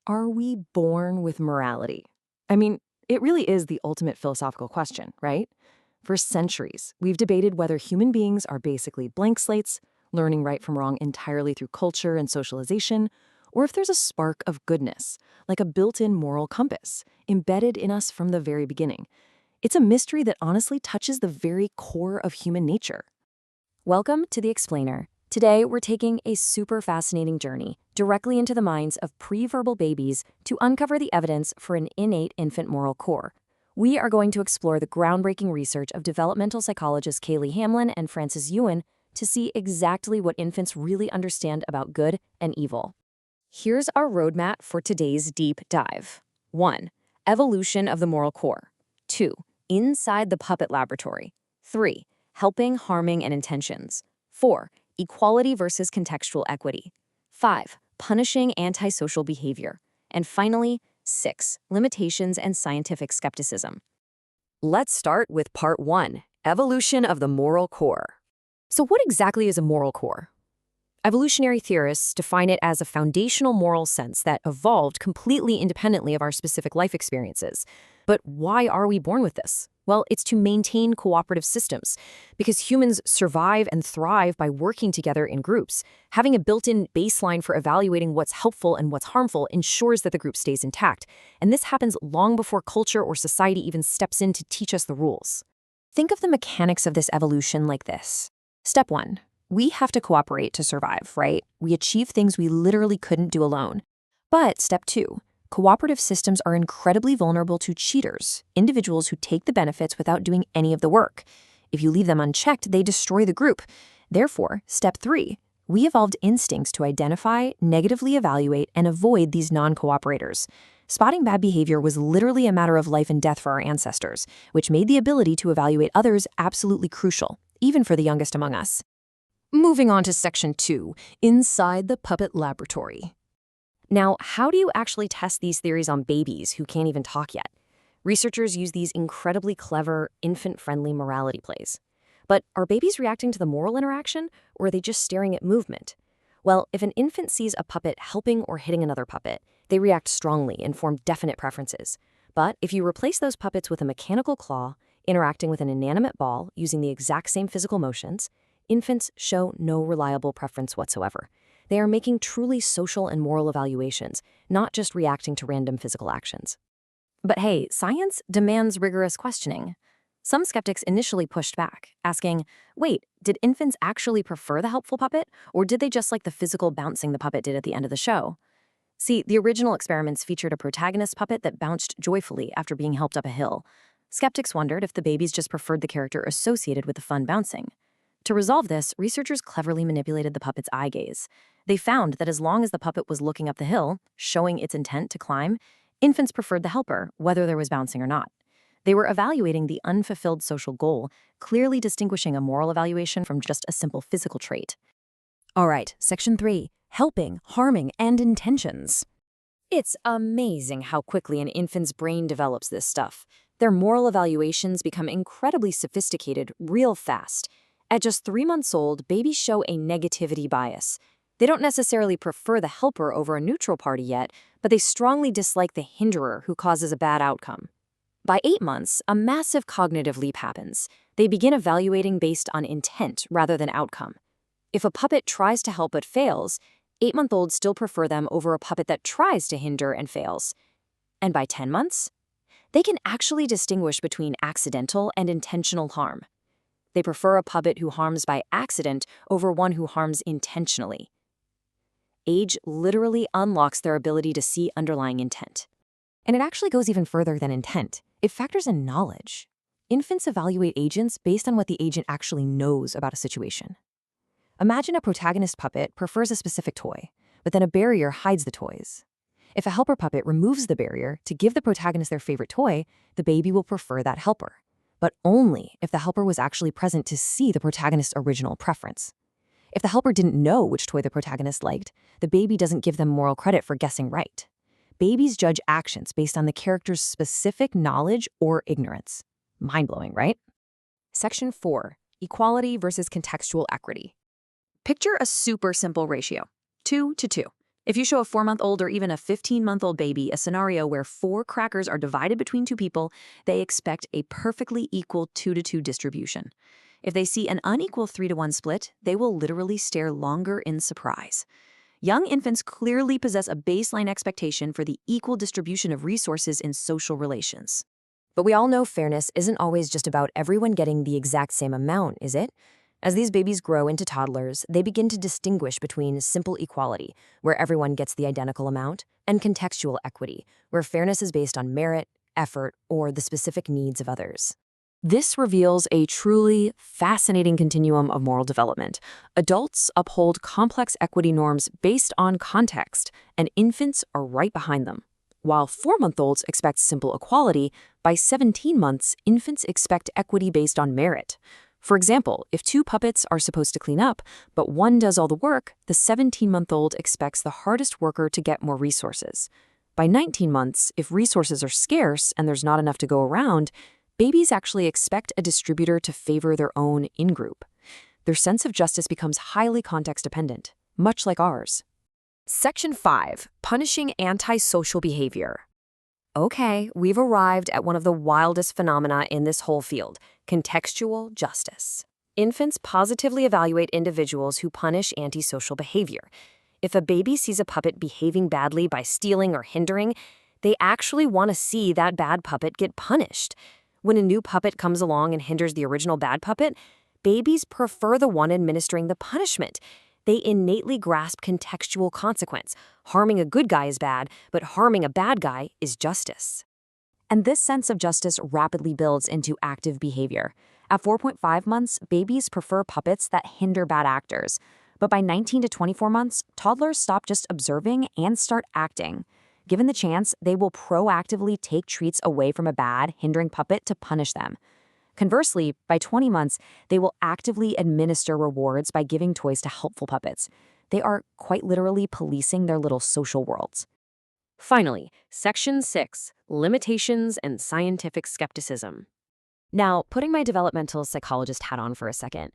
Are we born with morality? I mean, it really is the ultimate philosophical question, right? For centuries, we've debated whether human beings are basically blank slates, learning right from wrong entirely through culture and socialization, or if there's a spark of goodness, like a built-in moral compass, embedded in us from the very beginning. It's a mystery that honestly touches the very core of human nature. Welcome to The Explainer. Today, we're taking a super fascinating journey directly into the minds of pre-verbal babies to uncover the evidence for an innate infant moral core. We are going to explore the groundbreaking research of developmental psychologists Kaylee Hamlin and Frances Ewan to see exactly what infants really understand about good and evil. Here's our roadmap for today's deep dive. 1. Evolution of the moral core. 2. Inside the puppet laboratory. 3. Helping, harming, and intentions. 4. Equality versus contextual equity. 5. Punishing antisocial behavior. And finally, 6. Limitations and scientific skepticism. Let's start with part 1, evolution of the moral core. So what exactly is a moral core? Evolutionary theorists define it as a foundational moral sense that evolved completely independently of our specific life experiences. But why are we born with this? Well, it's to maintain cooperative systems, because humans survive and thrive by working together in groups. Having a built-in baseline for evaluating what's helpful and what's harmful ensures that the group stays intact. And this happens long before culture or society even steps in to teach us the rules. Think of the mechanics of this evolution like this. Step 1. We have to cooperate to survive, right? We achieve things we literally couldn't do alone. But step 2. Cooperative systems are incredibly vulnerable to cheaters, individuals who take the benefits without doing any of the work. If you leave them unchecked, they destroy the group. Therefore, step 3, we evolved instincts to identify, negatively evaluate, and avoid these non-cooperators. Spotting bad behavior was literally a matter of life and death for our ancestors, which made the ability to evaluate others absolutely crucial, even for the youngest among us. Moving on to section 2, inside the puppet laboratory. Now, how do you actually test these theories on babies who can't even talk yet? Researchers use these incredibly clever, infant-friendly morality plays. But are babies reacting to the moral interaction, or are they just staring at movement? Well, if an infant sees a puppet helping or hitting another puppet, they react strongly and form definite preferences. But if you replace those puppets with a mechanical claw, interacting with an inanimate ball using the exact same physical motions, infants show no reliable preference whatsoever. They are making truly social and moral evaluations, not just reacting to random physical actions. But hey, science demands rigorous questioning. Some skeptics initially pushed back, asking, wait, did infants actually prefer the helpful puppet, or did they just like the physical bouncing the puppet did at the end of the show? See, the original experiments featured a protagonist puppet that bounced joyfully after being helped up a hill. Skeptics wondered if the babies just preferred the character associated with the fun bouncing. To resolve this, researchers cleverly manipulated the puppet's eye gaze. They found that as long as the puppet was looking up the hill, showing its intent to climb, infants preferred the helper, whether there was bouncing or not. They were evaluating the unfulfilled social goal, clearly distinguishing a moral evaluation from just a simple physical trait. All right, section 3, helping, harming, and intentions. It's amazing how quickly an infant's brain develops this stuff. Their moral evaluations become incredibly sophisticated real fast. At just 3 months old, babies show a negativity bias. They don't necessarily prefer the helper over a neutral party yet, but they strongly dislike the hinderer who causes a bad outcome. By 8 months, a massive cognitive leap happens. They begin evaluating based on intent rather than outcome. If a puppet tries to help but fails, 8-month-olds still prefer them over a puppet that tries to hinder and fails. And by 10 months, they can actually distinguish between accidental and intentional harm. They prefer a puppet who harms by accident over one who harms intentionally. Age literally unlocks their ability to see underlying intent. And it actually goes even further than intent. It factors in knowledge. Infants evaluate agents based on what the agent actually knows about a situation. Imagine a protagonist puppet prefers a specific toy, but then a barrier hides the toys. If a helper puppet removes the barrier to give the protagonist their favorite toy, the baby will prefer that helper, but only if the helper was actually present to see the protagonist's original preference. If the helper didn't know which toy the protagonist liked, the baby doesn't give them moral credit for guessing right. Babies judge actions based on the character's specific knowledge or ignorance. Mind-blowing, right? Section 4, equality versus contextual equity. Picture a super simple ratio, 2 to 2. If you show a 4-month-old or even a 15-month-old baby a scenario where 4 crackers are divided between 2 people, they expect a perfectly equal 2-to-2 distribution. If they see an unequal 3-to-1 split, they will literally stare longer in surprise. Young infants clearly possess a baseline expectation for the equal distribution of resources in social relations. But we all know fairness isn't always just about everyone getting the exact same amount, is it? As these babies grow into toddlers, they begin to distinguish between simple equality, where everyone gets the identical amount, and contextual equity, where fairness is based on merit, effort, or the specific needs of others. This reveals a truly fascinating continuum of moral development. Adults uphold complex equity norms based on context, and infants are right behind them. While 4-month-olds expect simple equality, by 17 months, infants expect equity based on merit. For example, if 2 puppets are supposed to clean up, but one does all the work, the 17-month-old expects the hardest worker to get more resources. By 19 months, if resources are scarce and there's not enough to go around, babies actually expect a distributor to favor their own in-group. Their sense of justice becomes highly context-dependent, much like ours. Section 5. Punishing antisocial behavior. Okay, we've arrived at one of the wildest phenomena in this whole field, contextual justice. Infants positively evaluate individuals who punish antisocial behavior. If a baby sees a puppet behaving badly by stealing or hindering, they actually want to see that bad puppet get punished. When a new puppet comes along and hinders the original bad puppet, babies prefer the one administering the punishment. They innately grasp contextual consequence. Harming a good guy is bad, but harming a bad guy is justice. And this sense of justice rapidly builds into active behavior. At 4.5 months, babies prefer puppets that hinder bad actors. But by 19 to 24 months, toddlers stop just observing and start acting. Given the chance, they will proactively take treats away from a bad, hindering puppet to punish them. Conversely, by 20 months, they will actively administer rewards by giving toys to helpful puppets. They are quite literally policing their little social worlds. Finally, Section 6, Limitations and Scientific Skepticism. Now, putting my developmental psychologist hat on for a second,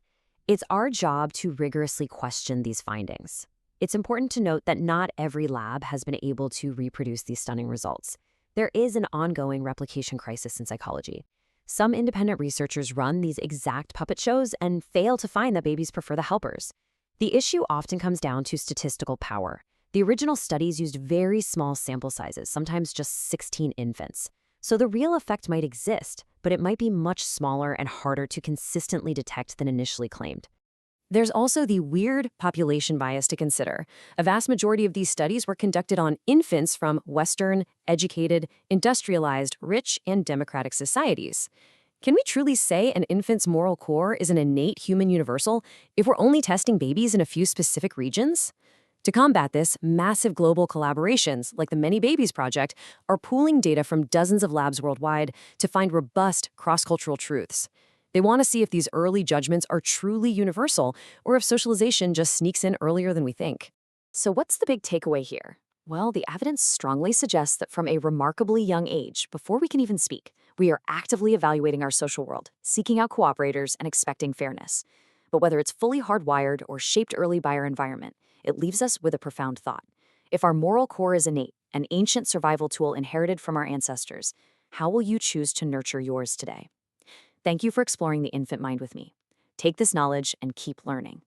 it's our job to rigorously question these findings. It's important to note that not every lab has been able to reproduce these stunning results. There is an ongoing replication crisis in psychology. Some independent researchers run these exact puppet shows and fail to find that babies prefer the helpers. The issue often comes down to statistical power. The original studies used very small sample sizes, sometimes just 16 infants. So the real effect might exist, but it might be much smaller and harder to consistently detect than initially claimed. There's also the weird population bias to consider. A vast majority of these studies were conducted on infants from Western, educated, industrialized, rich, and democratic societies. Can we truly say an infant's moral core is an innate human universal if we're only testing babies in a few specific regions? To combat this, massive global collaborations, like the Many Babies Project, are pooling data from dozens of labs worldwide to find robust cross-cultural truths. They want to see if these early judgments are truly universal or if socialization just sneaks in earlier than we think. So what's the big takeaway here? Well, the evidence strongly suggests that from a remarkably young age, before we can even speak, we are actively evaluating our social world, seeking out cooperators, and expecting fairness. But whether it's fully hardwired or shaped early by our environment, it leaves us with a profound thought. If our moral core is innate, an ancient survival tool inherited from our ancestors, how will you choose to nurture yours today? Thank you for exploring the infant mind with me. Take this knowledge and keep learning.